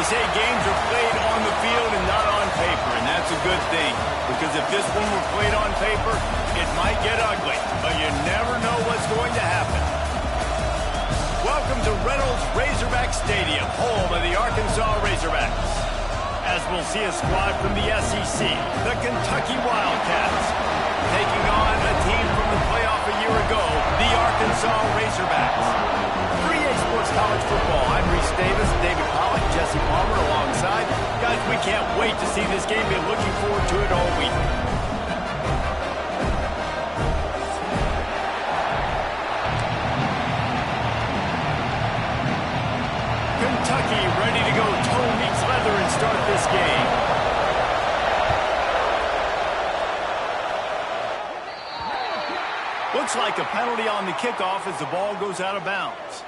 They say games are played on the field and not on paper, and that's a good thing. Because if this one were played on paper, it might get ugly. But you never know what's going to happen. Welcome to Reynolds Razorback Stadium, home of the Arkansas Razorbacks. As we'll see a squad from the SEC, the Kentucky Wildcats, taking on a team from the playoff a year ago, the Arkansas Razorbacks. 3A Sports College Football. I'm Reese Davis, David Pollack, Jesse Palmer alongside. Guys, we can't wait to see this game. Been looking forward to it all week. Kentucky ready to go toe meets leather and start this game. Looks like a penalty on the kickoff as the ball goes out of bounds.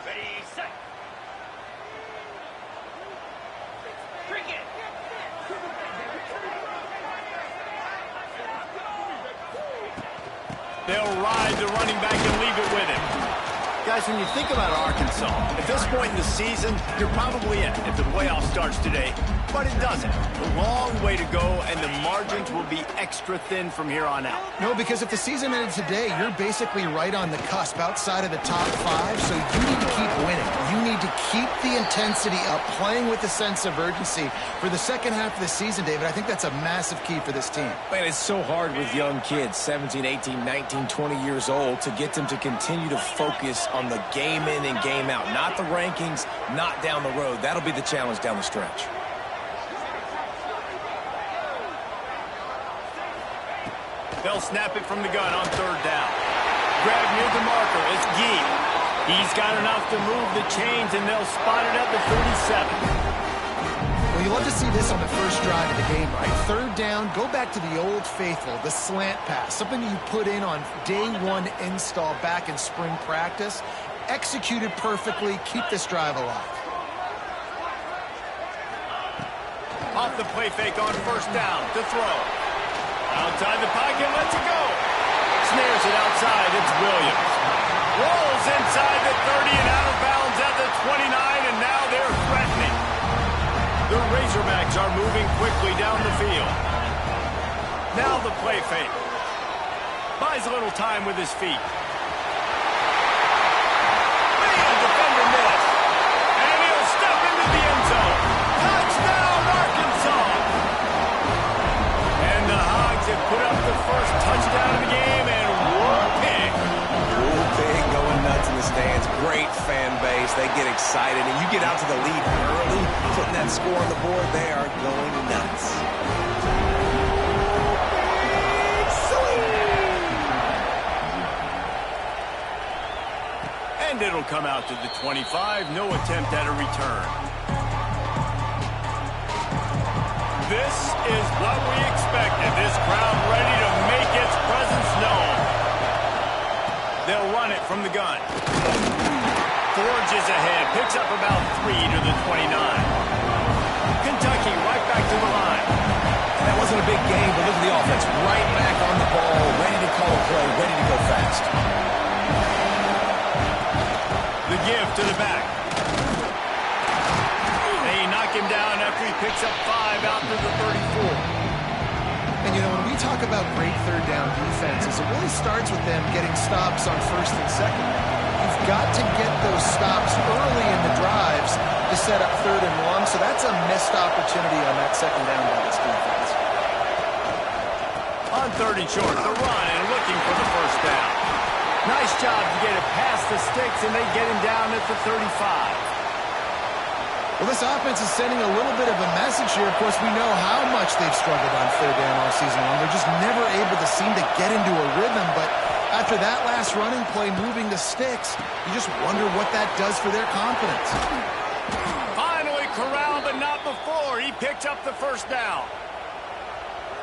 Ready, set. Cricket. They'll ride the running back and leave it with him. Guys, when you think about Arkansas, at this point in the season, you're probably in if the playoff starts today. But it doesn't. A long way to go, and the margins will be extra thin from here on out. No, because if the season ended today, you're basically right on the cusp outside of the top 5, so you need to keep winning. You need to keep the intensity up, playing with a sense of urgency. For the second half of the season, David, I think that's a massive key for this team. Man, it's so hard with young kids, 17, 18, 19, 20 years old, to get them to continue to focus on the game in and game out. Not the rankings, not down the road. That'll be the challenge down the stretch. They'll snap it from the gun on third down. Grab near the marker. It's Gee. He's got enough to move the chains, and they'll spot it at the 37. Well, you love to see this on the first drive of the game, right? Third down, go back to the old faithful, the slant pass, something you put in on day one install back in spring practice. Executed perfectly, keep this drive alive. Off the play fake on first down to throw. Outside the pocket, lets it go. Snares it outside, it's Williams. Rolls inside the 30 and out of bounds at the 29, and now they're threatening. The Razorbacks are moving quickly down the field. Now the play fake. Buys a little time with his feet. Man, defender missed. And he'll step into the end zone. Touchdown, Arkansas! And the Hogs have put up the first touchdown of the game, and whooping. Big, going nuts in the stands. Great fan base. They get excited, and you get out to the lead early, putting that score on the board. They are going nuts. And it'll come out to the 25. No attempt at a return. This is what we expected. This crowd ready to make its presence known. They'll run it from the gun. Forges ahead. Picks up about 3 to the 29. Kentucky right back to the line. That wasn't a big game, but look at the offense. Right back on the ball, ready to call a play, ready to go fast. The give to the back. They knock him down after he picks up 5 out to the 34. And, you know, when we talk about great third down defenses, it really starts with them getting stops on first and second. You've got to get those stops early in the drives to set up third and long, so that's a missed opportunity on that second down by this defense. On third and short, the run and looking for the first down. Nice job to get it past the sticks, and they get him down at the 35. Well, this offense is sending a little bit of a message here. Of course, we know how much they've struggled on third down all season long. They're just never able to seem to get into a rhythm. But after that last running play, moving the sticks, you just wonder what that does for their confidence. Finally corralled, but not before. He picked up the first down.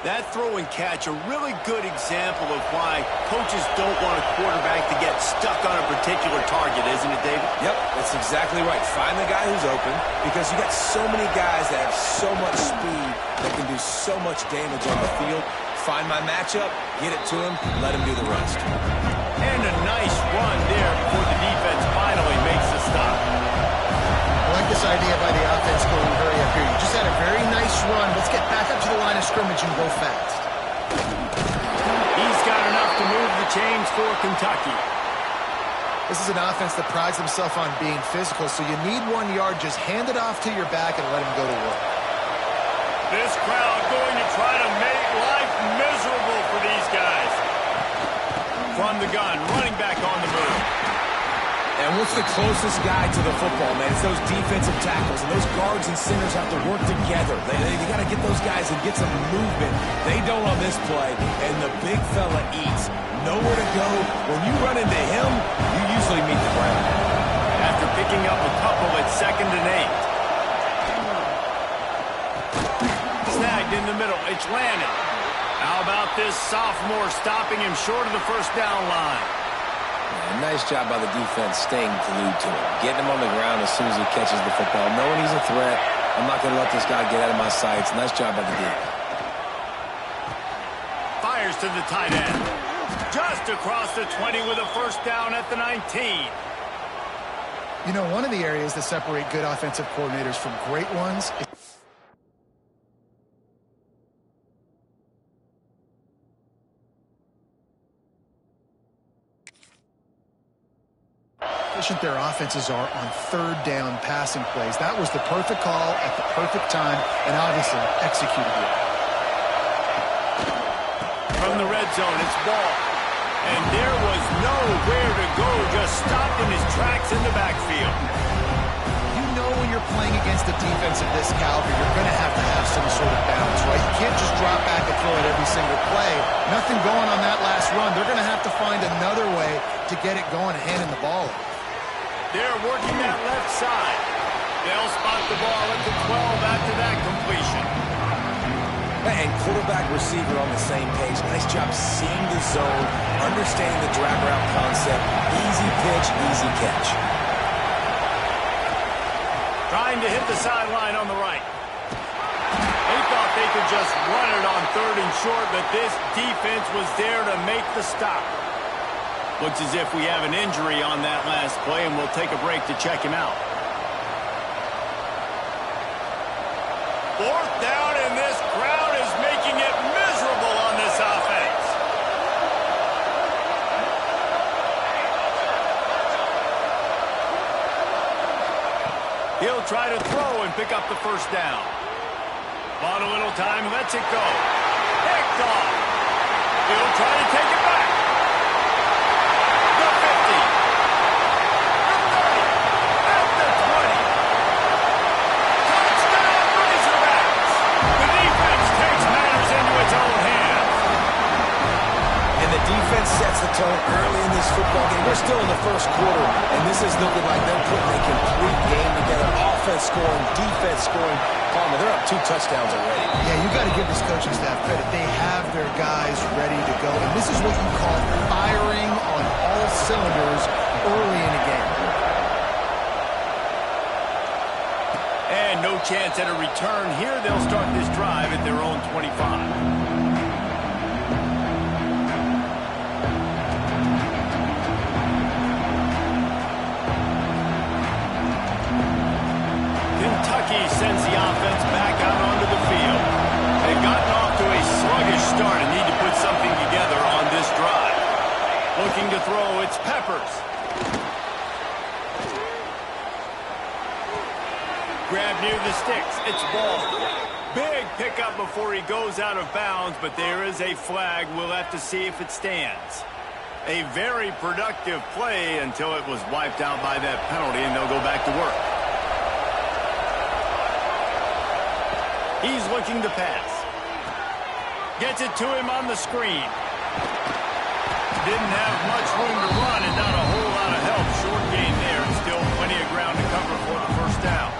That throw and catch, a really good example of why coaches don't want a quarterback to get stuck on a particular target, isn't it, David? Yep, that's exactly right. Find the guy who's open, because you got so many guys that have so much speed that can do so much damage on the field. Find my matchup, get it to him, let him do the rest. And a nice run there before the defense finally makes the stop. I like this idea by the offense going hurry up here. You just had a very nice run. Let's get back up to the line of scrimmage and go fast. He's got enough to move the chains for Kentucky. This is an offense that prides himself on being physical, so you need 1 yard. Just hand it off to your back and let him go to work. This crowd going to try to make life miserable for these guys. From the gun, running back on the move. And what's the closest guy to the football, man? It's those defensive tackles, and those guards and centers have to work together. They got to get those guys and get some movement. They don't on this play, and the big fella eats. Nowhere to go. When you run into him, you usually meet the ground. After picking up a couple at 2nd and 8. Snagged in the middle. It's landed. How about this sophomore stopping him short of the first down line? Yeah, nice job by the defense staying glued to him. Getting him on the ground as soon as he catches the football. Knowing he's a threat, I'm not going to let this guy get out of my sights. Nice job by the D. Fires to the tight end. Just across the 20 with a first down at the 19. You know, one of the areas that separate good offensive coordinators from great ones is efficient their offenses are on 3rd down passing plays. That was the perfect call at the perfect time and obviously executed it. From the red zone, it's ball. And there was nowhere to go, just stopped in his tracks in the backfield. You know when you're playing against a defense of this caliber, you're going to have some sort of balance, right? You can't just drop back and throw it every single play. Nothing going on that last run. They're going to have to find another way to get it going and handing the ball off. They're working that left side. They'll spot the ball at the 12 after that completion. And quarterback receiver on the same page. Nice job seeing the zone, understanding the drag route concept. Easy pitch, easy catch. Trying to hit the sideline on the right. They thought they could just run it on 3rd and short, but this defense was there to make the stop. Looks as if we have an injury on that last play, and we'll take a break to check him out. 4th down, and this crowd is making it miserable on this offense. He'll try to throw and pick up the first down. Bought a little time, lets it go. Picked off. He'll try to take it back. The 50. The 30. At the 20. Touchdown, Razorbacks. The defense takes matters into its own hands. And the defense sets the tone early in this football game. We're still in the first quarter, and this is looking like they're putting a complete game together. Offense scoring, defense scoring. Palmer, they're up 2 touchdowns already. Yeah, you got to give this coaching staff credit. They have their guys ready to go, and this is what you call firing on all cylinders early in a game. And no chance at a return here. They'll start this drive at their own 25. Kentucky sends the offense back out onto the field. They've gotten off to a sluggish start and need to put something together on this drive. Looking to throw, it's Peppers. Grab near the sticks, it's Ball. Big pickup before he goes out of bounds, but there is a flag. We'll have to see if it stands. A very productive play until it was wiped out by that penalty, and they'll go back to work. He's looking to pass. Gets it to him on the screen. Didn't have much room to run and not a whole lot of help. Short gain there and still plenty of ground to cover for the first down.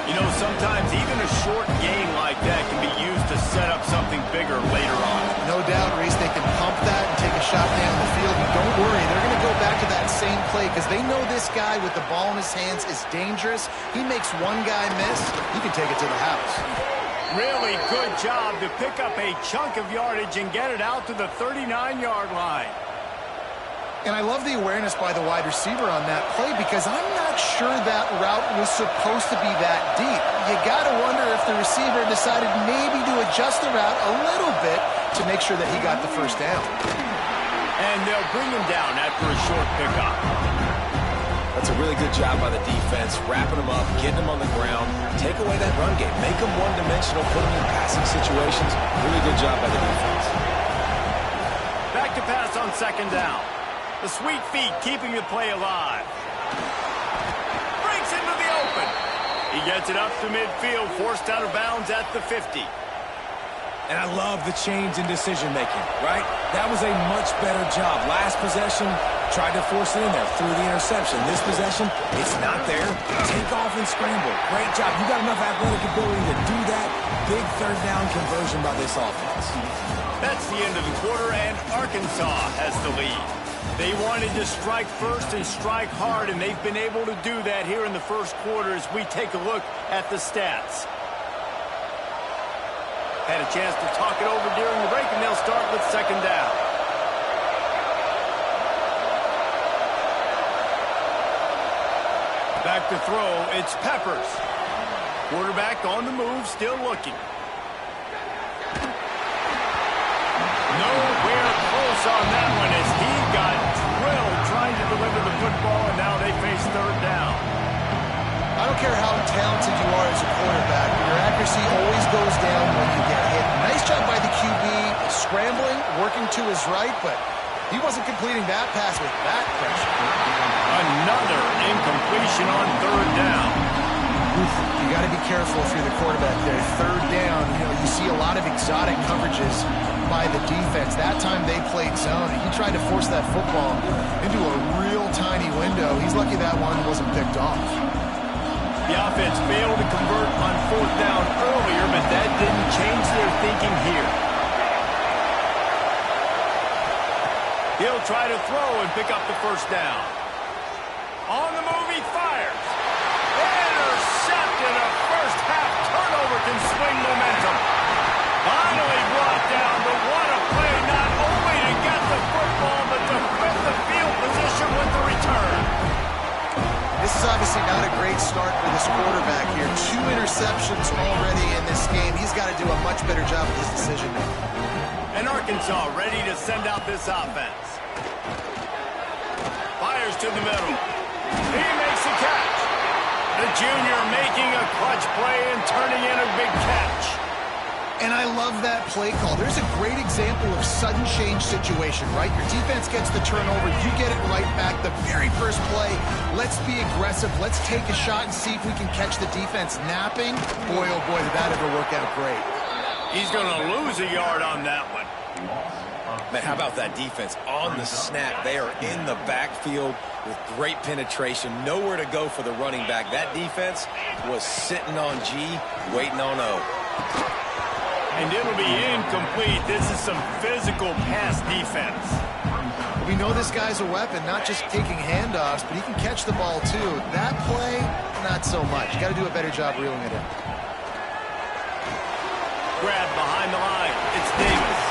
You know, sometimes even a short gain like that can be used to set up something bigger later on. No doubt, Reese, they can pump that and take a shot down the field. And don't worry, they're going to go back to that same play because they know this guy with the ball in his hands is dangerous. He makes one guy miss, he can take it to the house. Really good job to pick up a chunk of yardage and get it out to the 39-yard line. And I love the awareness by the wide receiver on that play because I'm not sure that route was supposed to be that deep. You got to wonder if the receiver decided maybe to adjust the route a little bit to make sure that he got the first down. And they'll bring him down after a short pickup. That's a really good job by the defense, wrapping them up, getting them on the ground, take away that run game, make them one-dimensional, put them in passing situations. Really good job by the defense. Back to pass on second down. The sweet feet keeping the play alive. Breaks into the open. He gets it up to midfield, forced out of bounds at the 50. And I love the change in decision-making, right? That was a much better job. Last possession, tried to force it in there through the interception. This possession, it's not there. Take off and scramble. Great job. You got enough athletic ability to do that. Big third down conversion by this offense. That's the end of the quarter, and Arkansas has the lead. They wanted to strike first and strike hard, and they've been able to do that here in the first quarter as we take a look at the stats. Had a chance to talk it over during the break, and they'll start with second down. Back to throw, it's Peppers. Quarterback on the move, still looking. Nowhere close on that one as he got drilled trying to deliver the football, and now they face third down. I don't care how talented you are as a quarterback, your accuracy always goes down when you get hit. Nice job by the QB, scrambling, working to his right, but he wasn't completing that pass with that pressure. Another incompletion on third down. You got to be careful if you're the quarterback there. Third down, you see a lot of exotic coverages by the defense. That time they played zone, and he tried to force that football into a real tiny window. He's lucky that one wasn't picked off. The offense failed to convert on fourth down earlier, but that didn't change their thinking here. He'll try to throw and pick up the first down. On the move, he fires. Intercepted. A first half turnover can swing momentum. Finally brought down, but what a play, not only to get the football, but to put the field position with the return. This is obviously not a great start for this quarterback here. 2 interceptions already in this game. He's got to do a much better job with his decision making. And Arkansas ready to send out this offense. Fires to the middle. He makes a catch. The junior making a clutch play and turning in a big catch. And I love that play call. There's a great example of sudden change situation, right? Your defense gets the turnover. You get it right back. The very first play, let's be aggressive. Let's take a shot and see if we can catch the defense napping. Boy, oh boy, did that ever work out great. He's going to lose a yard on that one. Man, how about that defense on the snap? They are in the backfield with great penetration. Nowhere to go for the running back. That defense was sitting on G, waiting on O. And it'll be incomplete. This is some physical pass defense. We know this guy's a weapon, not just taking handoffs, but he can catch the ball too. That play, not so much. You got to do a better job reeling it in. Grab behind the line. It's Davis.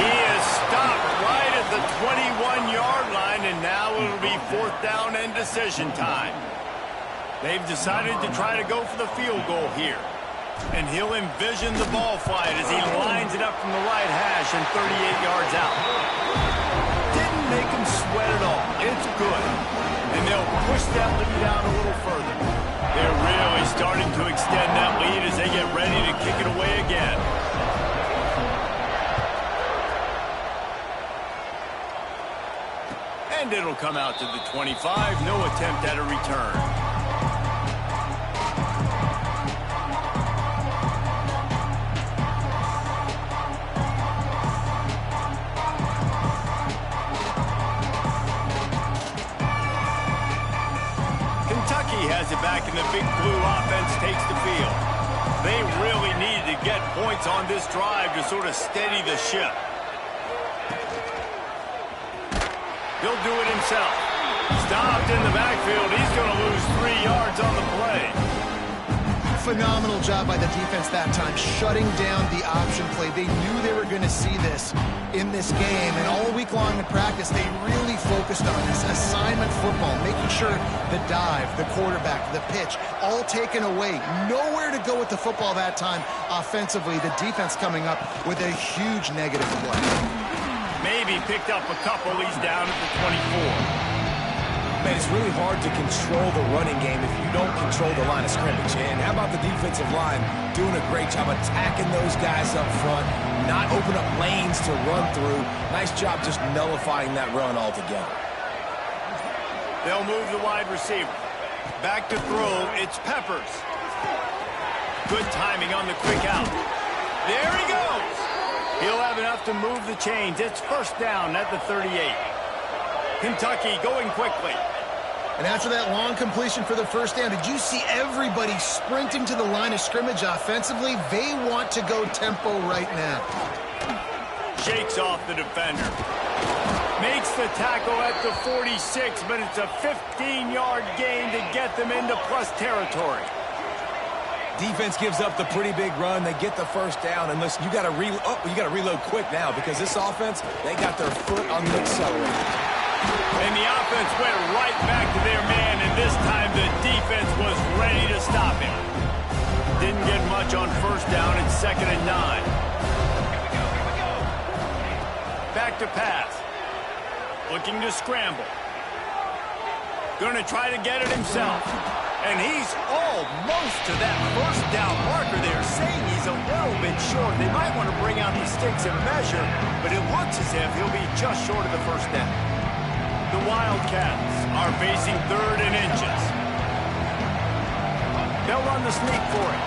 He is stopped right at the 21-yard line, and now it'll be fourth down and decision time. They've decided to try to go for the field goal here. And he'll envision the ball flight as he lines it up from the right hash and 38 yards out. Didn't make him sweat at all. It's good. And they'll push that lead out a little further. They're really starting to extend that lead as they get ready to kick it away again. And it'll come out to the 25. No attempt at a return. Has it back, and the Big Blue offense takes the field. They really needed to get points on this drive to sort of steady the ship. He'll do it himself. Stopped in the backfield. He's going to lose 3 yards on the play. Phenomenal job by the defense that time, shutting down the option play. They knew they were going to see this in this game, and all week long in practice, they really focused on this assignment football, making sure the dive, the quarterback, the pitch, all taken away. Nowhere to go with the football that time offensively. The defense coming up with a huge negative play. Maybe picked up a couple. He's down at the 24. Man, it's really hard to control the running game if you don't control the line of scrimmage. And how about the defensive line doing a great job attacking those guys up front, not open up lanes to run through. Nice job just nullifying that run altogether. They'll move the wide receiver. Back to throw, it's Peppers. Good timing on the quick out. There he goes. He'll have enough to move the chains. It's first down at the 38. Kentucky going quickly. And after that long completion for the first down, did you see everybody sprinting to the line of scrimmage offensively? They want to go tempo right now. Shakes off the defender. Makes the tackle at the 46, but it's a 15-yard gain to get them into plus territory. Defense gives up the pretty big run. They get the first down. And listen, you got to reload quick now because this offense, they got their foot on the accelerator. And the offense went right back to their man, and this time the defense was ready to stop him. Didn't get much on first down. It's 2nd and 9. Here we go. Back to pass. Looking to scramble. Going to try to get it himself. And he's almost to that first down marker there, saying he's a little bit short. They might want to bring out the sticks and measure, but it looks as if he'll be just short of the first down. The Wildcats are facing 3rd and inches. They'll run the sneak for it.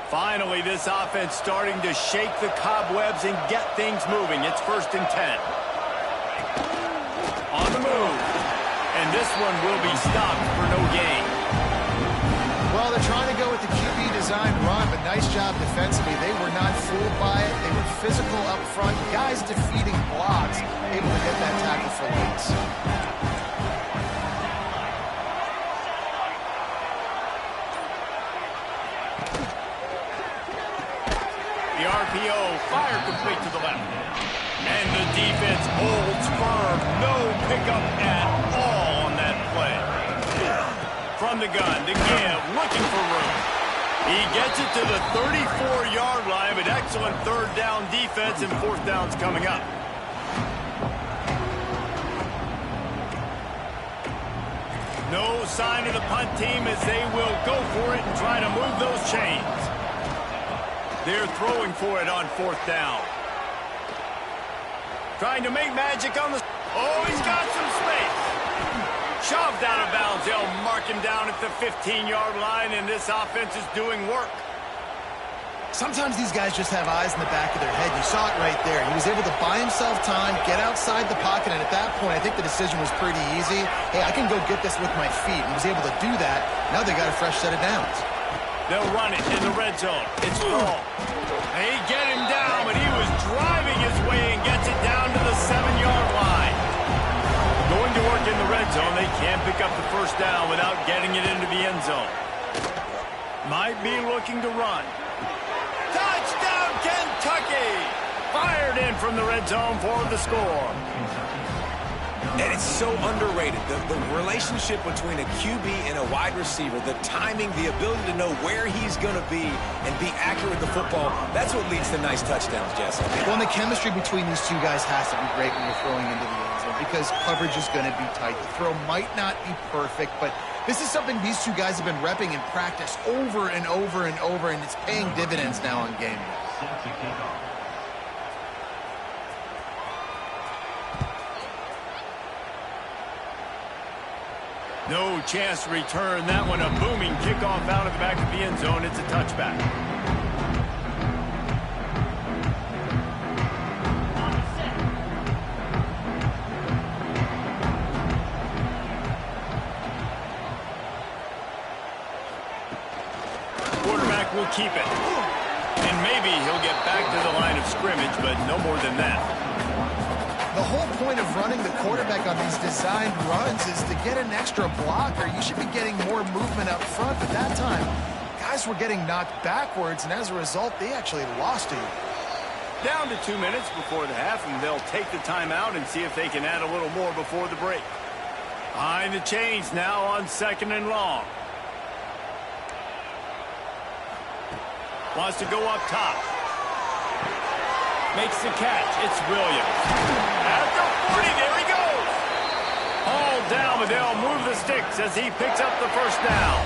Finally, this offense starting to shake the cobwebs and get things moving. It's 1st and 10. On the move. And this one will be stopped for no gain. Well, they're trying to go with the QB design run, but nice job defensively. They were not fooled by it. They were physical up front. Guys defeating blocks, able to get that tackle for Leeds. The RPO, fire complete to the left. And the defense holds firm. No pickup at all on that play. From the gun to give, looking for room. He gets it to the 34-yard line, but excellent 3rd down defense, and 4th down's coming up. No sign of the punt team as they will go for it and try to move those chains. They're throwing for it on 4th down. Trying to make magic on the... Oh, he's got some space. Shoved out of bounds. They'll mark him down at the 15-yard line, and this offense is doing work. Sometimes these guys just have eyes in the back of their head. You saw it right there. He was able to buy himself time, get outside the pocket, and at that point, I think the decision was pretty easy. Hey, I can go get this with my feet, and was able to do that. Now they got a fresh set of downs. They'll run it in the red zone. It's Ball. They get him down, but he was driving his way and gets it down to the 7-yard line. Going to work in the red zone. They can't pick up the first down without getting it into the end zone. Might be looking to run. Touchdown, Kentucky! Fired in from the red zone for the score. And it's so underrated. The relationship between a QB and a wide receiver, the timing, the ability to know where he's going to be and be accurate with the football, that's what leads to nice touchdowns, Jesse. Well, and the chemistry between these two guys has to be great when you're throwing into the end zone because coverage is going to be tight. The throw might not be perfect, but this is something these two guys have been repping in practice over and over and over, and it's paying dividends now on game day. No chance to return that one. A booming kickoff out of the back of the end zone. It's a touchback. Quarterback will keep it. And maybe he'll get back to the line of scrimmage, but no more than that. The whole point of running the quarterback on these designed runs is to get an extra blocker. You should be getting more movement up front, but that time, guys were getting knocked backwards, and as a result, they actually lost to you. Down to 2 minutes before the half, and they'll take the timeout and see if they can add a little more before the break. Behind the chains now on 2nd and long. Wants to go up top. Makes the catch. It's Williams. At the 40, there he goes. All down, but they'll move the sticks as he picks up the first down.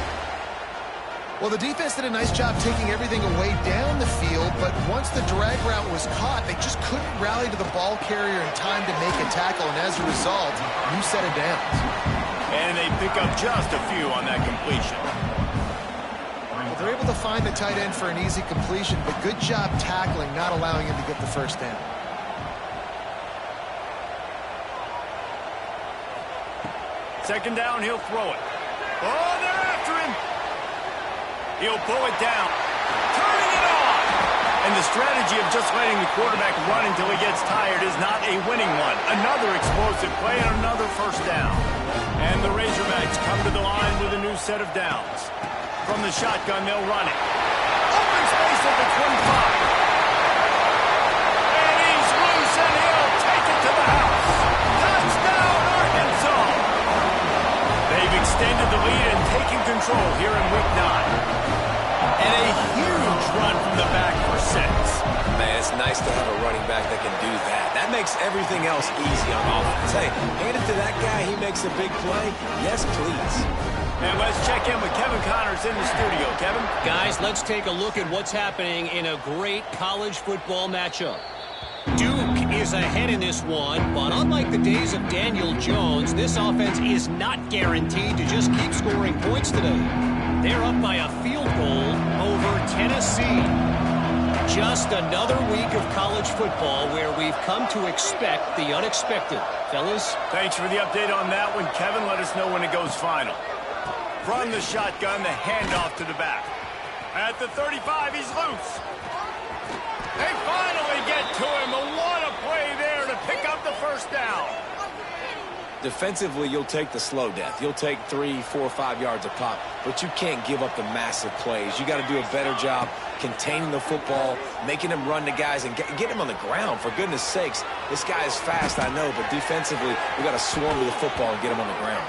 Well, the defense did a nice job taking everything away down the field, but once the drag route was caught, they just couldn't rally to the ball carrier in time to make a tackle, and as a result, new set of downs. And they pick up just a few on that completion. Well, they're able to find the tight end for an easy completion, but good job tackling, not allowing him to get the first down. Second down, he'll throw it. Oh, they're after him. He'll pull it down. Turning it on. And the strategy of just letting the quarterback run until he gets tired is not a winning one. Another explosive play and another first down. And the Razorbacks come to the line with a new set of downs. From the shotgun, they'll run it. Open space at the 25. And he's loose, and he'll take it to the house. Touchdown, Arkansas. They've extended the lead and taken control here in Week 9. And a huge run from the back for 6. Man, it's nice to have a running back that can do that. That makes everything else easy on offense. Hey, hand it to that guy, he makes a big play. Yes, please. And let's check in with Kevin Connors in the studio. Kevin? Guys, let's take a look at what's happening in a great college football matchup. Duke is ahead in this one, but unlike the days of Daniel Jones, this offense is not guaranteed to just keep scoring points today. They're up by a field goal over Tennessee. Just another week of college football where we've come to expect the unexpected. Fellas? Thanks for the update on that one, Kevin. Let us know when it goes final. From the shotgun, the handoff to the back. At the 35, he's loose. They finally get to him. What a play there to pick up the first down. Defensively, you'll take the slow death. You'll take 3, 4, 5 yards a pop, but you can't give up the massive plays. You got to do a better job containing the football, making him run to guys, and get him on the ground. For goodness sakes, this guy is fast, I know, but defensively, we got to swarm to the football and get him on the ground.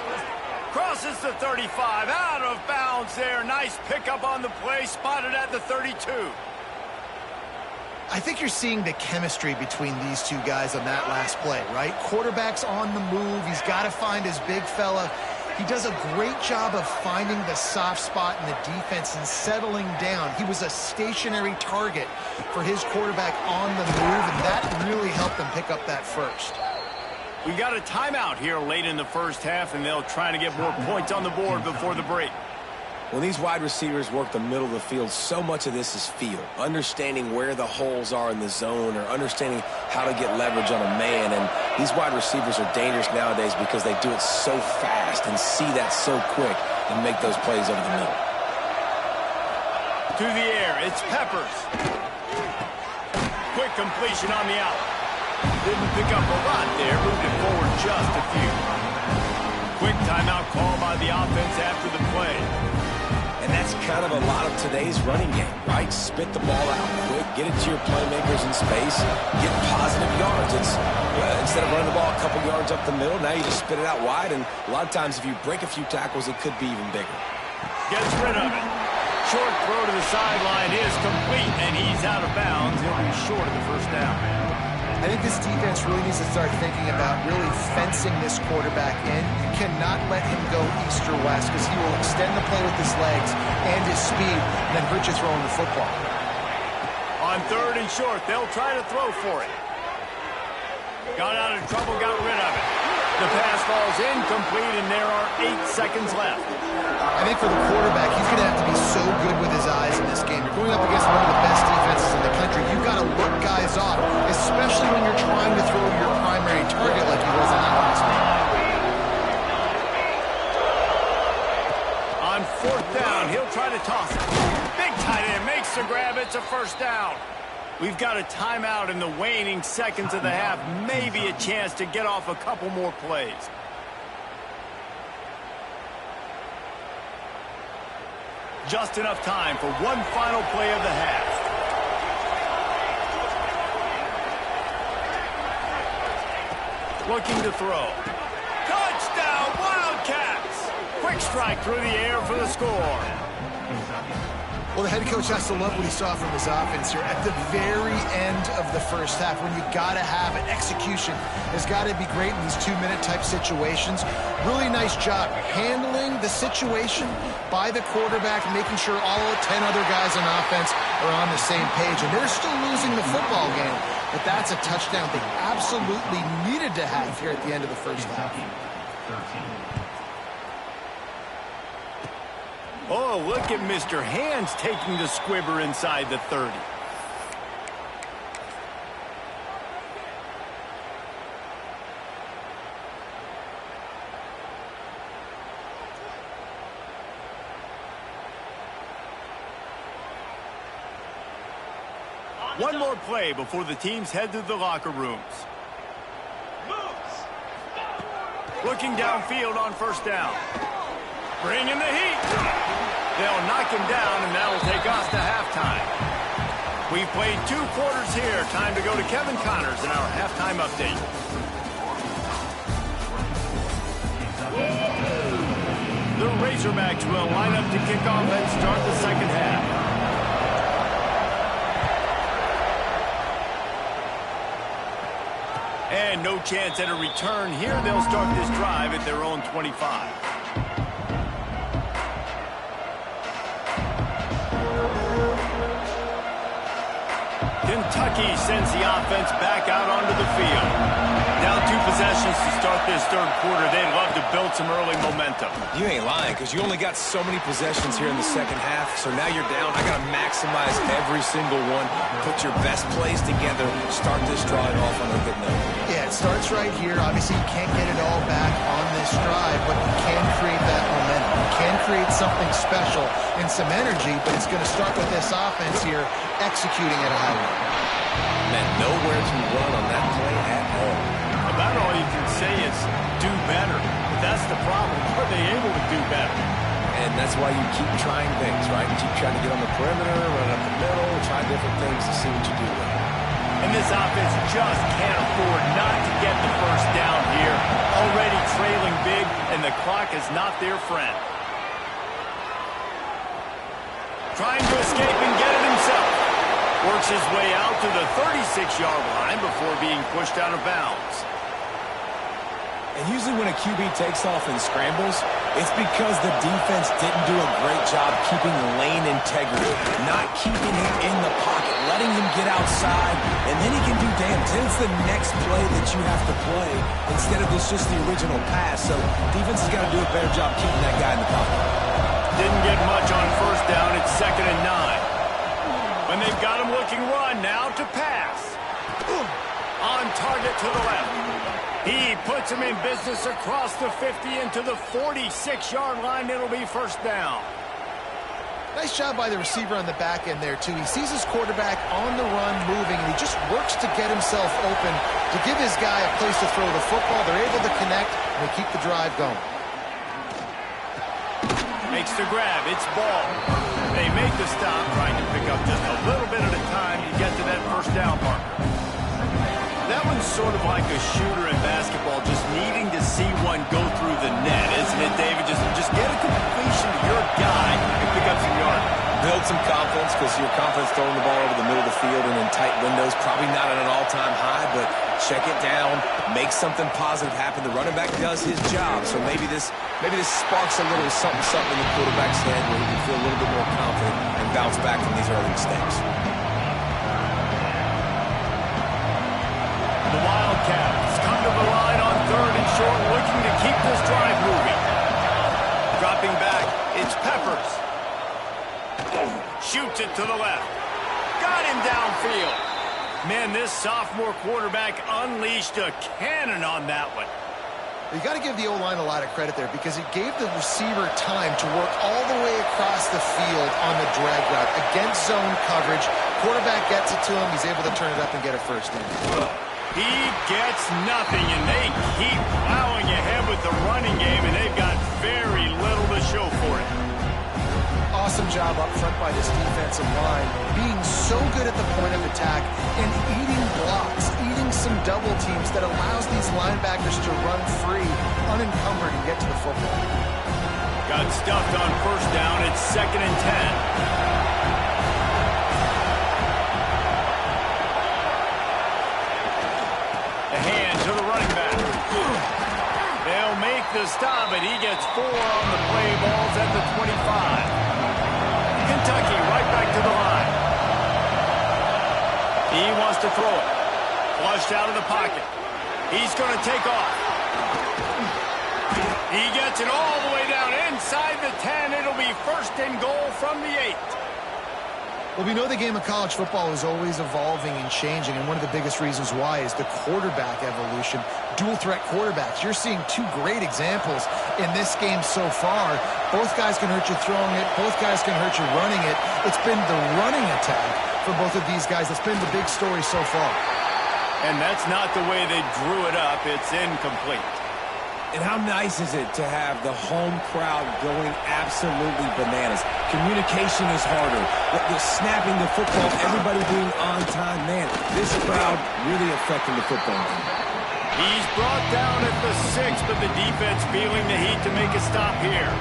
Crosses the 35, out of bounds there. Nice pickup on the play, spotted at the 32. I think you're seeing the chemistry between these two guys on that last play, right? Quarterback's on the move. He's got to find his big fella. He does a great job of finding the soft spot in the defense and settling down. He was a stationary target for his quarterback on the move, and that really helped them pick up that first. We got a timeout here late in the first half, and they'll try to get more points on the board before the break. When these wide receivers work the middle of the field, so much of this is feel. Understanding where the holes are in the zone or understanding how to get leverage on a man. And these wide receivers are dangerous nowadays because they do it so fast and see that so quick and make those plays over the middle. To the air, it's Peppers. Quick completion on the out. Didn't pick up a lot there, moved it forward just a few. Quick timeout call by the offense after the play. And that's kind of a lot of today's running game, right? Spit the ball out quick, get it to your playmakers in space, get positive yards. It's instead of running the ball a couple yards up the middle, now you just spit it out wide, and a lot of times if you break a few tackles, it could be even bigger. Gets rid of it. Short throw to the sideline is complete, and he's out of bounds. He'll be short of the first down. I think this defense really needs to start thinking about really fencing this quarterback in. You cannot let him go east or west because he will extend the play with his legs and his speed and then hurt you throwing the football. On 3rd and short, they'll try to throw for it. Got out of trouble, got rid of it. The pass falls incomplete, and there are 8 seconds left. I think for the quarterback, he's going to have to be so good with his eyes in this game. You're going up against one of the best defenses in the country. You've got to look guys off, especially when you're trying to throw your primary target like he was in that last game. On 4th down, he'll try to toss it. Big tight end makes the grab. It's a first down. We've got a timeout in the waning seconds of the half. Maybe a chance to get off a couple more plays. Just enough time for one final play of the half. Looking to throw. Touchdown, Wildcats! Quick strike through the air for the score. Well, the head coach has to love what he saw from his offense here at the very end of the first half, when you got to have it. Execution has got to be great in these 2-minute type situations. Really nice job handling the situation by the quarterback, making sure all 10 other guys on offense are on the same page. And they're still losing the football game, but that's a touchdown they absolutely needed to have here at the end of the first half. Oh, look at Mr. Hands taking the squibber inside the 30. One more play before the teams head to the locker rooms. Looking downfield on first down. Bringing the heat. They'll knock him down, and that'll take us to halftime. We've played 2 quarters here. Time to go to Kevin Connors in our halftime update. The Razorbacks will line up to kick off and start the second half. And no chance at a return here. They'll start this drive at their own 25. Kentucky sends the offense back out onto the field. Down 2 possessions to start this third quarter. They'd love to build some early momentum. You ain't lying, because you only got so many possessions here in the second half, so now you're down. I got to maximize every single one. Put your best plays together. Start this drive off on a good note. Yeah, it starts right here. Obviously, you can't get it all back on this drive, but you can create that momentum. You can create something special and some energy, but it's going to start with this offense here executing at a high level. Man, nowhere to run on that play at all. About all you can say is do better. But that's the problem. Are they able to do better? And that's why you keep trying things, right? You keep trying to get on the perimeter, run up the middle, try different things to see what you do with it. And this offense just can't afford not to get the first down here. Already trailing big, and the clock is not their friend. Trying to escape and get it himself. Works his way out to the 36-yard line before being pushed out of bounds. And usually when a QB takes off and scrambles, it's because the defense didn't do a great job keeping lane integrity, not keeping him in the pocket, letting him get outside, and then he can do damage. Then it's the next play that you have to play instead of just the original pass. So defense has got to do a better job keeping that guy in the pocket. Didn't get much on first down. It's 2nd and 9. When they've got him looking run, now to pass. On target to the left. He puts him in business across the 50 into the 46-yard line. It'll be first down. Nice job by the receiver on the back end there, too. He sees his quarterback on the run moving, and he just works to get himself open to give his guy a place to throw the football. They're able to connect, and they keep the drive going. Makes the grab. It's ball. They make the stop, trying to pick up just a little bit at a time to get to that first down marker. That one's sort of like a shooter in basketball, just needing to see one go through the net, isn't it, David? Just get a completion to your guy and pick up some yards. Build some confidence, because your confidence throwing the ball over the middle of the field and in tight windows, probably not at an all-time high, but check it down, make something positive happen. The running back does his job, so maybe this sparks a little something in the quarterback's head where he can feel a little bit more confident and bounce back from these early mistakes. The Wildcats come to the line on 3rd and short, looking to keep this drive moving. Dropping back, it's Peppers. Shoots it to the left. Got him downfield. Man, this sophomore quarterback unleashed a cannon on that one. You got to give the O-line a lot of credit there, because it gave the receiver time to work all the way across the field on the drag route against zone coverage. quarterback gets it to him, he's able to turn it up and get a first down. He gets nothing, and they keep plowing ahead with the running game, and they've got very little to show for it. Awesome job up front by this defensive line, being so good at the point of attack and eating blocks, eating some double teams that allows these linebackers to run free, unencumbered, and get to the football. Got stuffed on first down. It's 2nd and 10. They'll make the stop, and he gets 4 on the play. Ball's at the 25. Kentucky right back to the line. He wants to throw it. Flushed out of the pocket. He's going to take off. He gets it all the way down inside the 10. It'll be 1st and goal from the 8. Well, we know the game of college football is always evolving and changing, and one of the biggest reasons why is the quarterback evolution. Dual-threat quarterbacks. You're seeing 2 great examples in this game so far. Both guys can hurt you throwing it. Both guys can hurt you running it. It's been the running attack for both of these guys that's been the big story so far. And that's not the way they drew it up. It's incomplete. And how nice is it to have the home crowd going absolutely bananas? Communication is harder. The snapping the football, everybody being on time. Man, this crowd really affecting the football game. He's brought down at the 6, but the defense feeling the heat to make a stop here.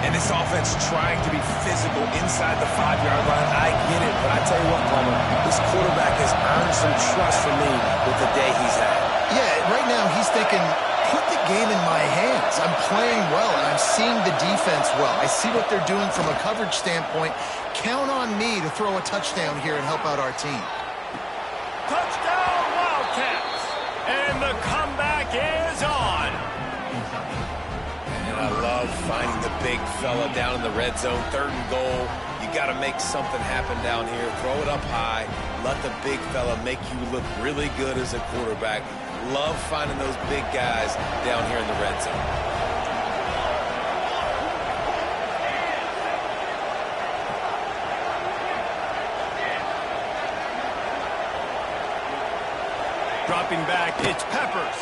And this offense trying to be physical inside the 5-yard line. I get it, but I tell you what, Palmer, this quarterback has earned some trust from me with the day he's had. Yeah, right now he's thinking, put the game in my hands. I'm playing well, and I'm seeing the defense well. I see what they're doing from a coverage standpoint. Count on me to throw a touchdown here and help out our team. Touchdown, Wildcats! And the comeback is on. And I love finding the big fella down in the red zone. 3rd and goal. You got to make something happen down here. Throw it up high. Let the big fella make you look really good as a quarterback. Love finding those big guys down here in the red zone. Dropping back, it's Peppers.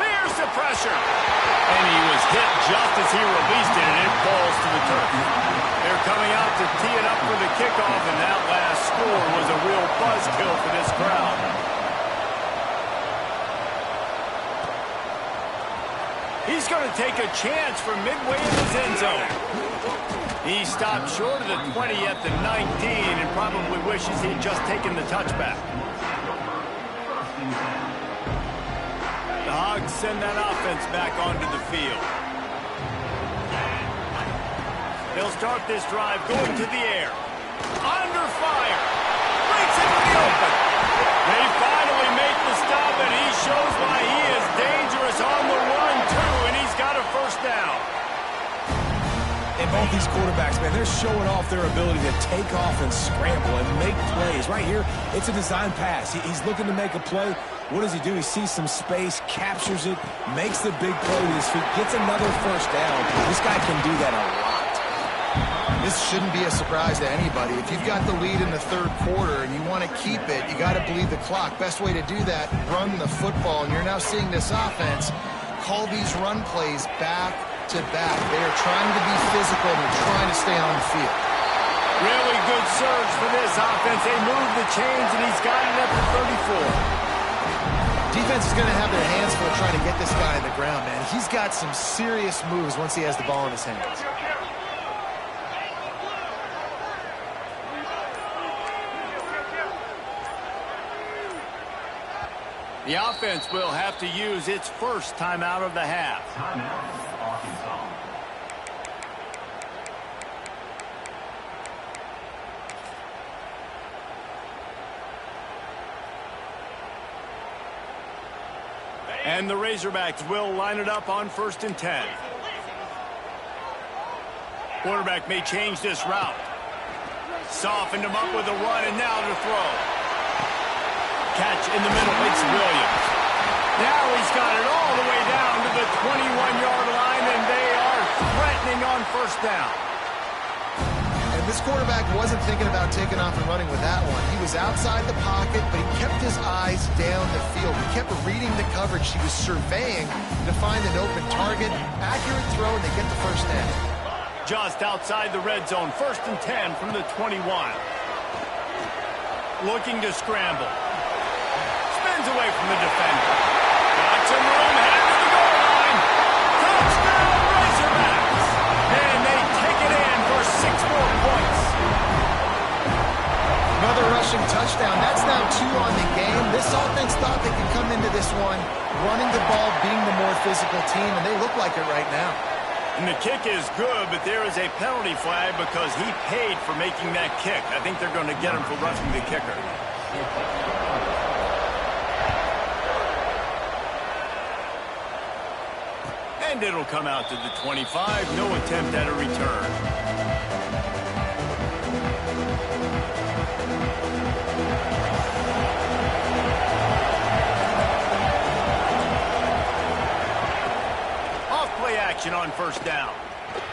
There's the pressure. And he was hit just as he released it, and it falls to the turf. They're coming out to tee it up for the kickoff, and that last score was a real buzzkill for this crowd. He's going to take a chance from midway in his end zone. He stopped short of the 20 at the 19 and probably wishes he'd just taken the touchback. The Hogs send that offense back onto the field. They'll start this drive going to the air. Under fire. Breaks into the open. They finally make the stop, and he shows why he is dangerous on the run, too, and he's got a 1st down. And both these quarterbacks, man, they're showing off their ability to take off and scramble and make plays. Right here, it's a design pass. He's looking to make a play. What does he do? He sees some space, captures it, makes the big play with his feet, gets another 1st down. This guy can do that a lot. This shouldn't be a surprise to anybody. If you've got the lead in the 3rd quarter and you want to keep it, you got to bleed the clock. Best way to do that, run the football. And you're now seeing this offense call these run plays back to back. They are trying to be physical. They're trying to stay on the field. Really good surge for this offense. They move the chains, and he's got it up to 34. Defense is going to have their hands full trying to get this guy on the ground, man. He's got some serious moves once he has the ball in his hands. The offense will have to use its 1st timeout of the half. And the Razorbacks will line it up on 1st and 10. Quarterback may change this route. Softened him up with a run, and now to throw. Catch in the middle, it's Williams. Now he's got it all the way down to the 21-yard line, and they are threatening on 1st down. And This quarterback wasn't thinking about taking off and running with that one. He was outside the pocket, but he kept his eyes down the field. He kept reading the coverage. He was surveying to find an open target. Accurate throw, and they get the first down. Just outside the red zone. 1st and 10 from the 21. Looking to scramble. Spins away from the defender. Got some room, headed to the goal line. Touchdown, Razorbacks! And they take it in for 6 more points. Another rushing touchdown. That's now 2 on the game. This offense thought they could come into this one running the ball, being the more physical team, and they look like it right now. And the kick is good, but there is a penalty flag because he paid for making that kick. I think they're going to get him for roughing the kicker. And it'll come out to the 25. No attempt at a return. On 1st down.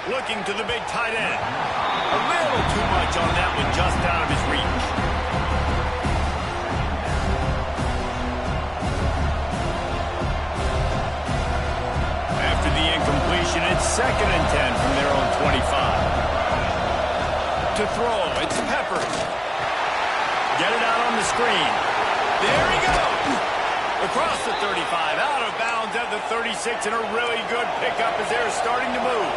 Looking to the big tight end. A little too much on that one, just out of his reach. After the incompletion, it's 2nd and 10 from their own 25. To throw, it's Peppers. Get it out on the screen. There he goes. Across the 35, out of bounds at the 36, and a really good pickup as they're starting to move.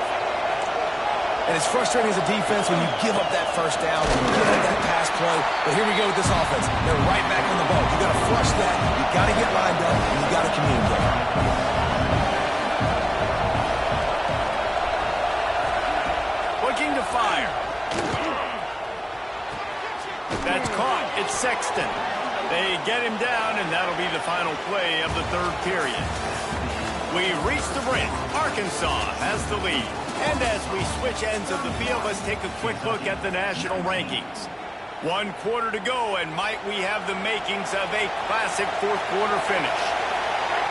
And it's frustrating as a defense when you give up that 1st down, you give up that pass play. But here we go with this offense. They're right back on the ball. You got to flush that. You got to get lined up, and you got to communicate. Looking to fire. That's caught. It's Sexton. They get him down, and that'll be the final play of the 3rd period. We reach the brink. Arkansas has the lead. And as we switch ends of the field, let's take a quick look at the national rankings. 1 quarter to go, and might we have the makings of a classic 4th quarter finish.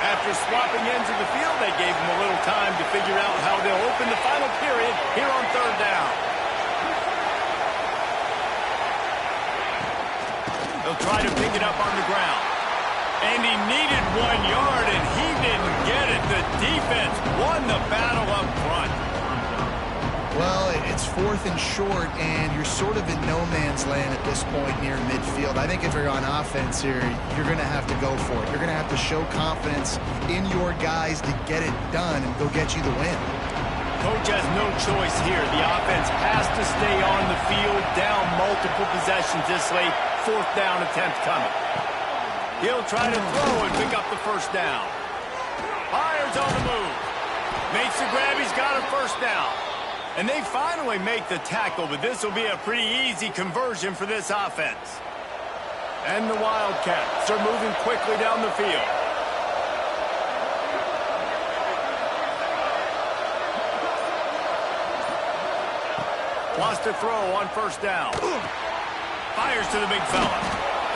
After swapping ends of the field, they gave them a little time to figure out how they'll open the final period here on 3rd down. They'll try to pick it up on the ground. And he needed 1 yard, and he didn't get it. The defense won the battle up front. Well, it's 4th and short, and you're sort of in no man's land at this point near midfield. I think if you're on offense here, you're going to have to go for it. You're going to have to show confidence in your guys to get it done and go get you the win. Coach has no choice here. The offense has to stay on the field, down multiple possessions this late. 4th down attempt coming. He'll try to throw and pick up the 1st down. Fires on the move. Makes the grab. He's got a 1st down. And they finally make the tackle, but this will be a pretty easy conversion for this offense. And the Wildcats are moving quickly down the field. Wants to throw on 1st down. Fires to the big fella.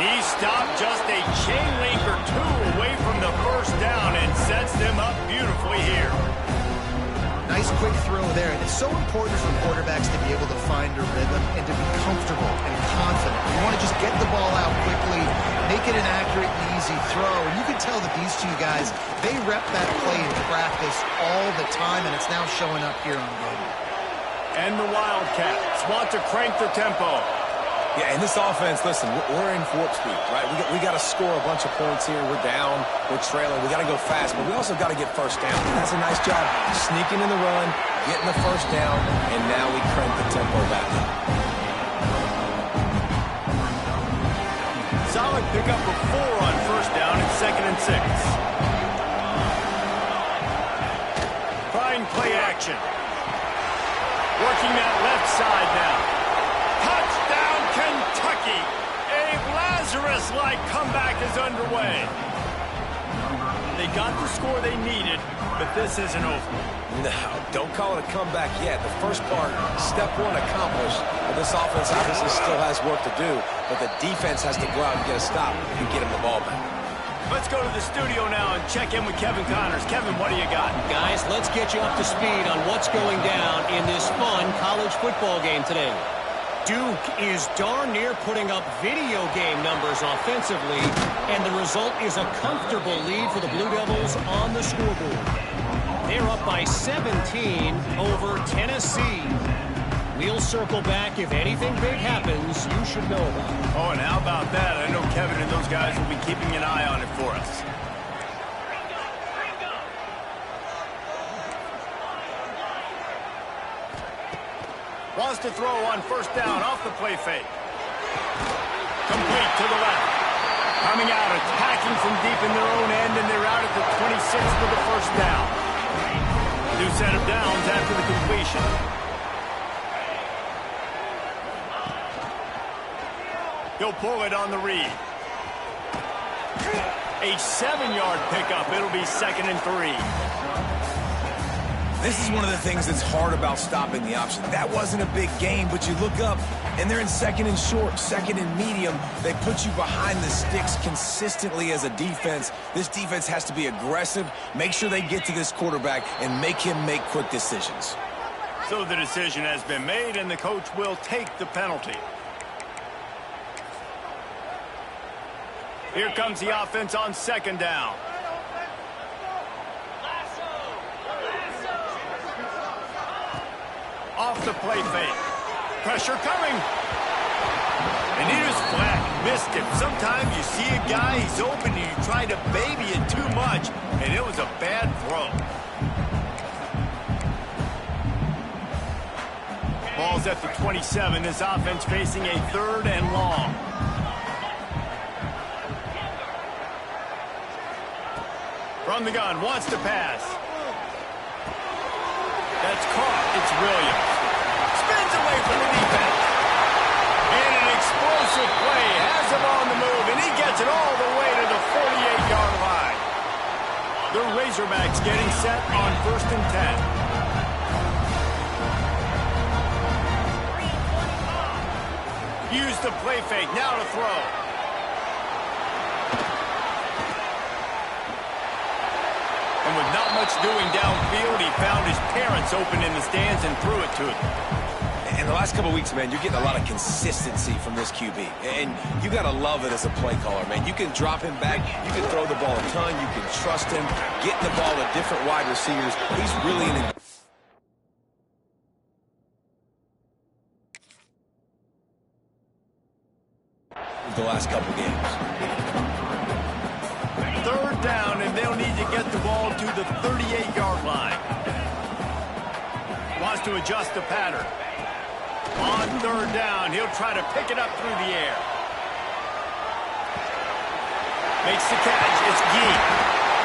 He stopped just a chain link or 2 away from the 1st down and sets them up beautifully here. Nice quick throw there. And it's so important for quarterbacks to be able to find a rhythm and to be comfortable and confident. You want to just get the ball out quickly, make it an accurate and easy throw. And you can tell that these 2 guys, they rep that play in practice all the time, and it's now showing up here on game. And the Wildcats want to crank the tempo. Yeah, in this offense, listen, we're in warp speed, right? We got to score a bunch of points here. We're down. We're trailing. We got to go fast, but we also got to get 1st down. That's a nice job sneaking in the run, getting the 1st down, and now we crank the tempo back up. Solid pickup of 4 on 1st down and 2nd and 6. Trying play action. Working that left side now. Touchdown, Kentucky! A Lazarus-like comeback is underway. They got the score they needed, but this isn't over. No, don't call it a comeback yet. The first part, step 1 accomplished. But this offense obviously still has work to do, but the defense has to go out and get a stop and get him the ball back. Let's go to the studio now and check in with Kevin Connors. Kevin, what do you got? Guys, let's get you up to speed on what's going down in this fun college football game today. Duke is darn near putting up video game numbers offensively, and the result is a comfortable lead for the Blue Devils on the scoreboard. They're up by 17 over Tennessee. We'll circle back. If anything big happens, you should know about it. Oh, and how about that? I know Kevin and those guys will be keeping an eye on it for us. Wants to throw on first down off the play fake. Complete to the left. Coming out, attacking from deep in their own end, and they're out at the 26 for the first down. New set of downs after the completion. He'll pull it on the read. A 7-yard pickup. It'll be 2nd and 3. This is one of the things that's hard about stopping the option. That wasn't a big gain, but you look up, and they're in 2nd and short, 2nd and medium. They put you behind the sticks consistently as a defense. This defense has to be aggressive, make sure they get to this quarterback, and make him make quick decisions. So the decision has been made, and the coach will take the penalty. Here comes the offense on 2nd down. Off the play fake. Pressure coming. And he just flat missed him. Sometimes you see a guy, he's open, and you try to baby it too much, and it was a bad throw. Ball's at the 27. This offense facing a 3rd and long. From the gun, wants to pass. That's caught. It's Williams. Spins away from the defense. And an explosive play. Has him on the move, and he gets it all the way to the 48-yard line. The Razorbacks getting set on 1st and 10. Use the play fake. Now to throw. And with not much doing downfield, he found his parents open in the stands and threw it to them. In the last couple of weeks, man, you're getting a lot of consistency from this QB. And you got to love it as a play caller, man. You can drop him back. You can throw the ball a ton. You can trust him. Getting the ball to different wide receivers. He's really an... the last couple games. 3rd down, and they'll need to get the ball to the 38-yard line. Wants to adjust the pattern. On 3rd down, he'll try to pick it up through the air. Makes the catch. It's Gee.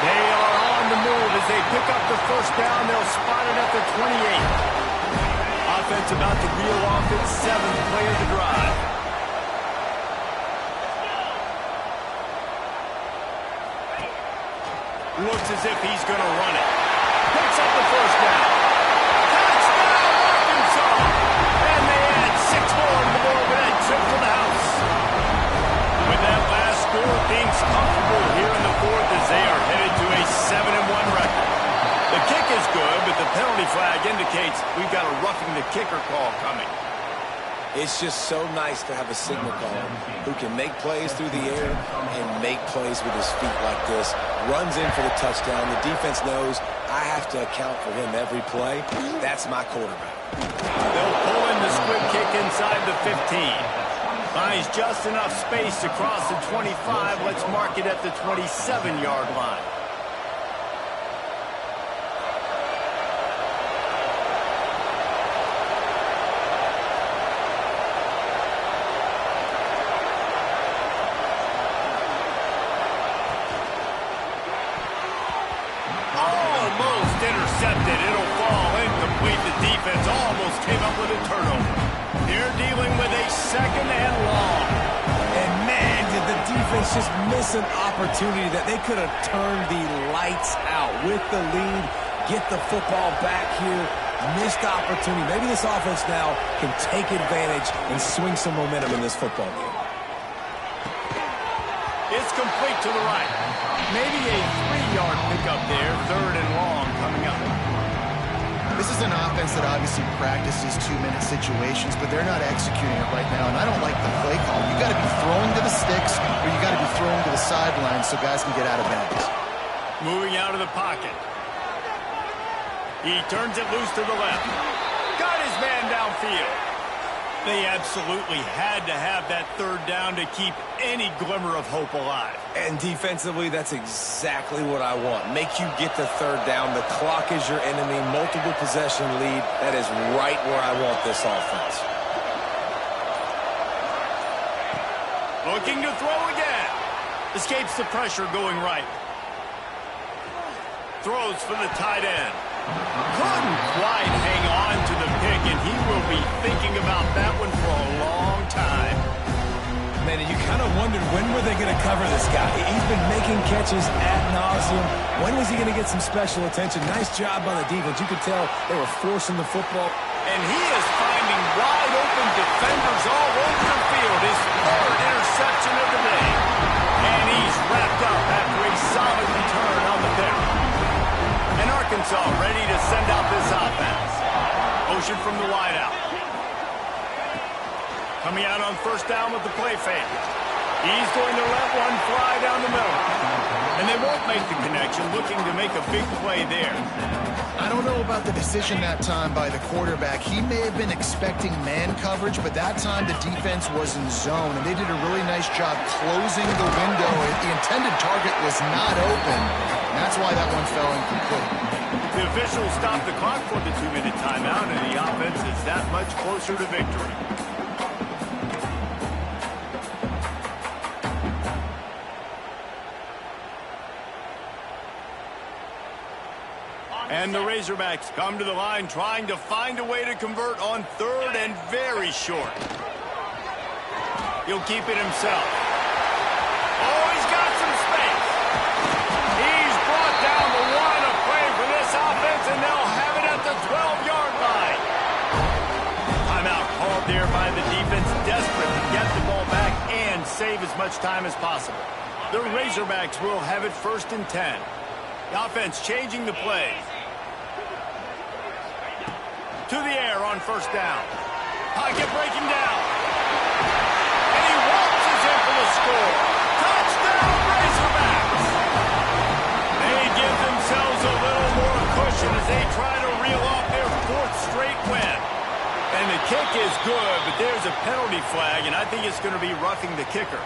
They are on the move as they pick up the first down. They'll spot it at the 28. Offense about to reel off its 7th play of the drive. Looks as if he's going to run it. Picks up the first down. Touchdown, Arkansas! And they add 6 more to the board with that trip to the house. With that last score, things comfortable here in the 4th as they are headed to a 7-1 record. The kick is good, but the penalty flag indicates we've got a roughing the kicker call coming. It's just so nice to have a signal caller who can make plays through the air and make plays with his feet like this. Runs in for the touchdown. The defense knows I have to account for him every play. That's my quarterback. They'll pull in the squib kick inside the 15. Finds just enough space to cross the 25. Let's mark it at the 27-yard line. Intercepted. It'll fall incomplete. The defense almost came up with a turnover. They're dealing with a 2nd and long. And man, did the defense just miss an opportunity that they could have turned the lights out with the lead, get the football back here. Missed opportunity. Maybe this offense now can take advantage and swing some momentum in this football game. It's complete to the right. Maybe a 3-yard pickup there. 3rd and long coming up. This is an offense that obviously practices 2-minute situations, but they're not executing it right now, and I don't like the play call. You got to be throwing to the sticks, or you got to be throwing to the sidelines so guys can get out of bounds. Moving out of the pocket. He turns it loose to the left. Got his man downfield. They absolutely had to have that third down to keep any glimmer of hope alive. And defensively, that's exactly what I want. Make you get the third down. The clock is your enemy. Multiple possession lead. That is right where I want this offense. Looking to throw again. Escapes the pressure going right. Throws for the tight end. Couldn't quite hang on to the pick, and he will be thinking about that one for a long time. Man, you kind of wondered when were they going to cover this guy. He's been making catches ad nauseum. When was he going to get some special attention? Nice job by the defense. You could tell they were forcing the football. And he is finding wide open defenders all over the field. His third interception of the day. And he's wrapped up after a solid return on the pick. And Arkansas ready to send out this offense. Motion from the wideout. Coming out on first down with the play fake. He's going to let one fly down the middle. And they won't make the connection, looking to make a big play there. I don't know about the decision that time by the quarterback. He may have been expecting man coverage, but that time the defense was in zone, and they did a really nice job closing the window. The intended target was not open, and that's why that one fell incomplete. The officials stopped the clock for the 2-minute timeout, and the offense is that much closer to victory. And the Razorbacks come to the line trying to find a way to convert on third and very short. He'll keep it himself. Oh, he's got some space. He's brought down the line of play for this offense, and they'll have it at the 12-yard line. Timeout called there by the defense, desperate to get the ball back and save as much time as possible. The Razorbacks will have it 1st and 10. The offense changing the play. To the air on first down. Pocket breaking down. And he waltzes in for the score. Touchdown, Razorbacks! They give themselves a little more cushion as they try to reel off their 4th straight win. And the kick is good, but there's a penalty flag, and I think it's going to be roughing the kicker.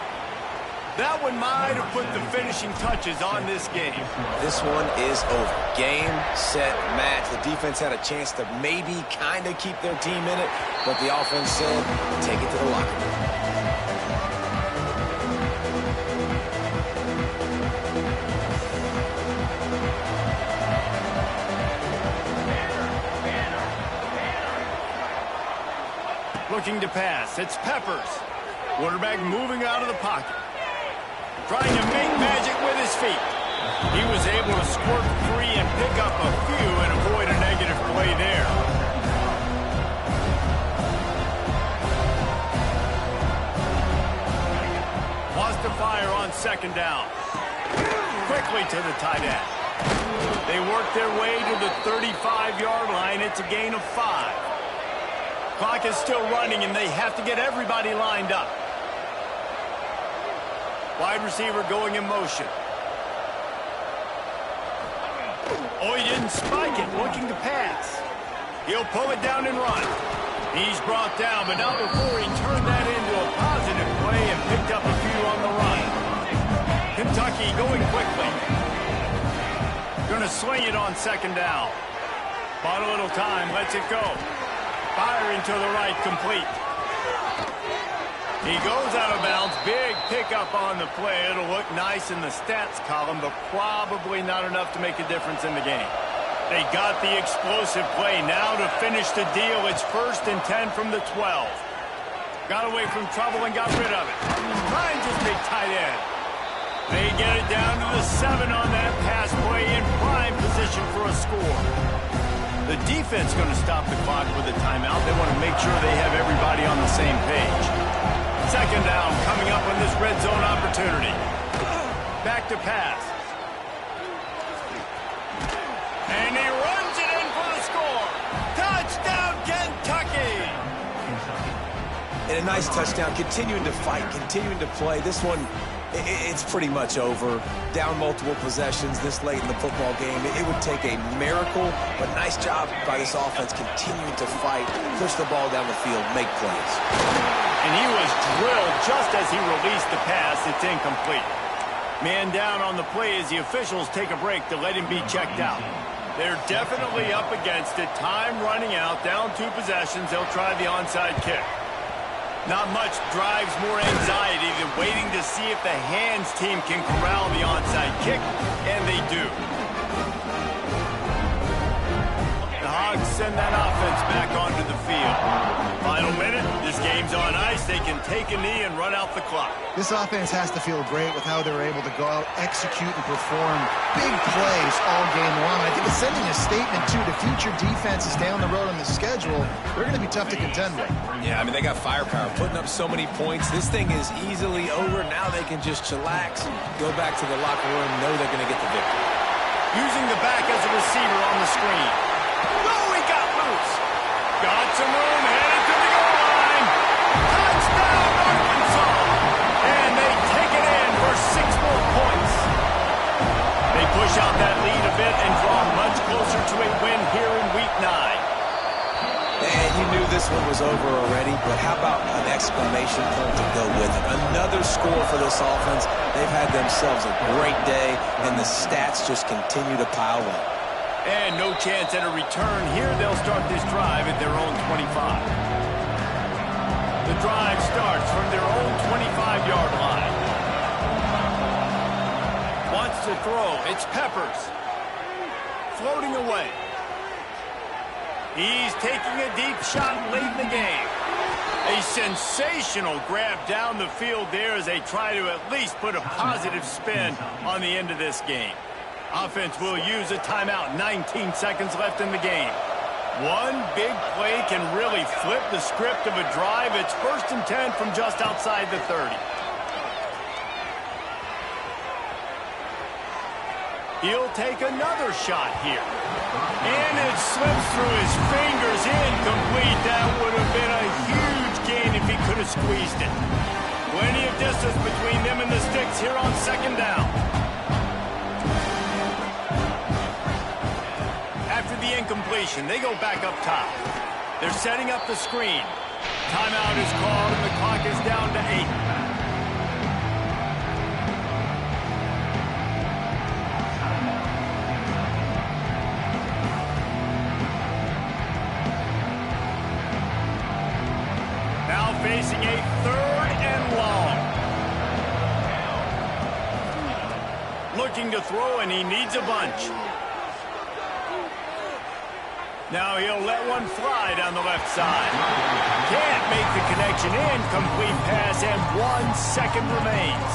That one might have put the finishing touches on this game. This one is over. Game, set, match. The defense had a chance to maybe kind of keep their team in it, but the offense said, take it to the locker room. Looking to pass. It's Peppers. Quarterback moving out of the pocket. Trying to make magic with his feet. He was able to squirt free and pick up a few and avoid a negative play there. Wants to fire on 2nd down. Quickly to the tight end. They work their way to the 35-yard line. It's a gain of 5. Clock is still running, and they have to get everybody lined up. Wide receiver going in motion. Oh, he didn't spike it. Looking to pass. He'll pull it down and run. He's brought down, but not before he turned that into a positive play and picked up a few on the run. Kentucky going quickly. Going to sling it on 2nd down. Bought a little time. Lets it go. Firing to the right, complete. He goes out of bounds. Big pickup on the play. It'll look nice in the stats column, but probably not enough to make a difference in the game. They got the explosive play. Now to finish the deal, it's 1st and 10 from the 12. Got away from trouble and got rid of it. Finds his big tight end. They get it down to the 7 on that pass play in prime position for a score. The defense going to stop the clock with a timeout. They want to make sure they have everybody on the same page. 2nd down coming up on this red zone opportunity. Back to pass. And he runs it in for the score. a nice touchdown, continuing to fight, continuing to play. This one, it's pretty much over. Down multiple possessions this late in the football game. It would take a miracle, but nice job by this offense continuing to fight, push the ball down the field, make plays. And he was drilled just as he released the pass. It's incomplete. Man down on the play as the officials take a break to let him be checked out. They're definitely up against it. Time running out, down 2 possessions. They'll try the onside kick. Not much drives more anxiety than waiting to see if the hands team can corral the onside kick, and they do. The Hogs send that offense back onto the field. Final minute, this game's on ice. They can take a knee and run out the clock. This offense has to feel great with how they're able to go out, execute, and perform big plays all game long. I think it's sending a statement, too, to future defenses down the road on the schedule. They're going to be tough to contend with. Yeah, I mean, they got firepower, putting up so many points. This thing is easily over. Now they can just chillax, go back to the locker room, know they're going to get the victory. Using the back as a receiver on the screen. No, he got loose. Got some room, headed to the goal line. Touchdown, Arkansas. And they take it in for 6 more points. They push out that lead a bit and draw much closer to a win here in Week 9. And you knew this one was over already, but how about an exclamation point to go with it? Another score for this offense. They've had themselves a great day, and the stats just continue to pile up. And no chance at a return here. They'll start this drive at their own 25. The drive starts from their own 25-yard line. Wants to throw. It's Peppers. Floating away. He's taking a deep shot late in the game. A sensational grab down the field there as they try to at least put a positive spin on the end of this game. Offense will use a timeout. 19 seconds left in the game. One big play can really flip the script of a drive. It's 1st and 10 from just outside the 30. He'll take another shot here. And it slips through his fingers. Incomplete. That would have been a huge gain if he could have squeezed it. Plenty of distance between them and the sticks here on 2nd down. After the incompletion, they go back up top. They're setting up the screen. Timeout is called, and the clock is down to 8. Facing a 3rd and long. Looking to throw, and he needs a bunch. Now he'll let one fly down the left side. Can't make the connection. Incomplete pass, and 1 second remains.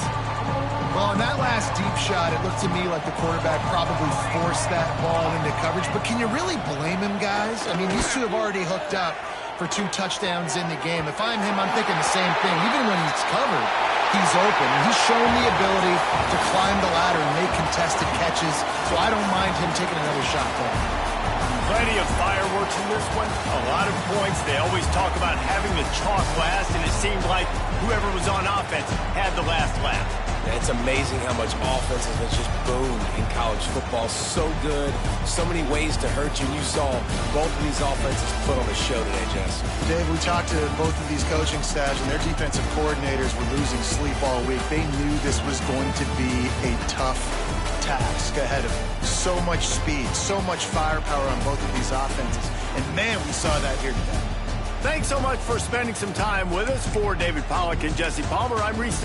Well, in that last deep shot, it looked to me like the quarterback probably forced that ball into coverage. But can you really blame him, guys? I mean, these two have already hooked up for 2 touchdowns in the game. If I'm him, I'm thinking the same thing. Even when he's covered, he's open. And he's shown the ability to climb the ladder and make contested catches. So I don't mind him taking another shot there. Plenty of fireworks in this one. A lot of points. They always talk about having the chalk last, and it seemed like whoever was on offense had the last laugh. It's amazing how much offense has just boomed in college football. So good. So many ways to hurt you. You saw both of these offenses put on a show today, Jess. Dave, we talked to both of these coaching staffs, and their defensive coordinators were losing sleep all week. They knew this was going to be a tough task ahead of them. So much speed, so much firepower on both of these offenses. And, man, we saw that here today. Thanks so much for spending some time with us. For David Pollack and Jesse Palmer, I'm Reese.